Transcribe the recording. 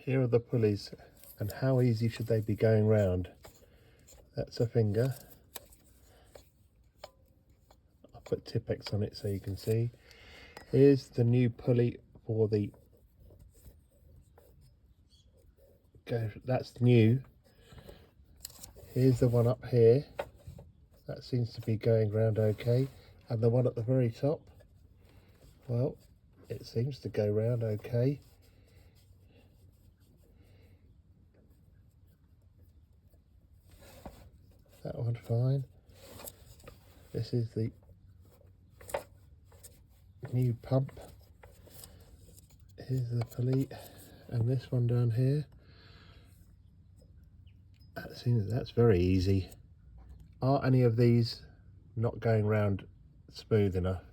Here are the pulleys, and how easy should they be going round? That's a finger. I'll put Tipp-Ex on it so you can see. Here's the new pulley for the that's new. Here's the one up here. That seems to be going round okay. And the one at the very top, well, it seems to go round okay. That one fine. This is the new pump. Here's the pulley, and this one down here. That's very easy. Are any of these not going round smooth enough?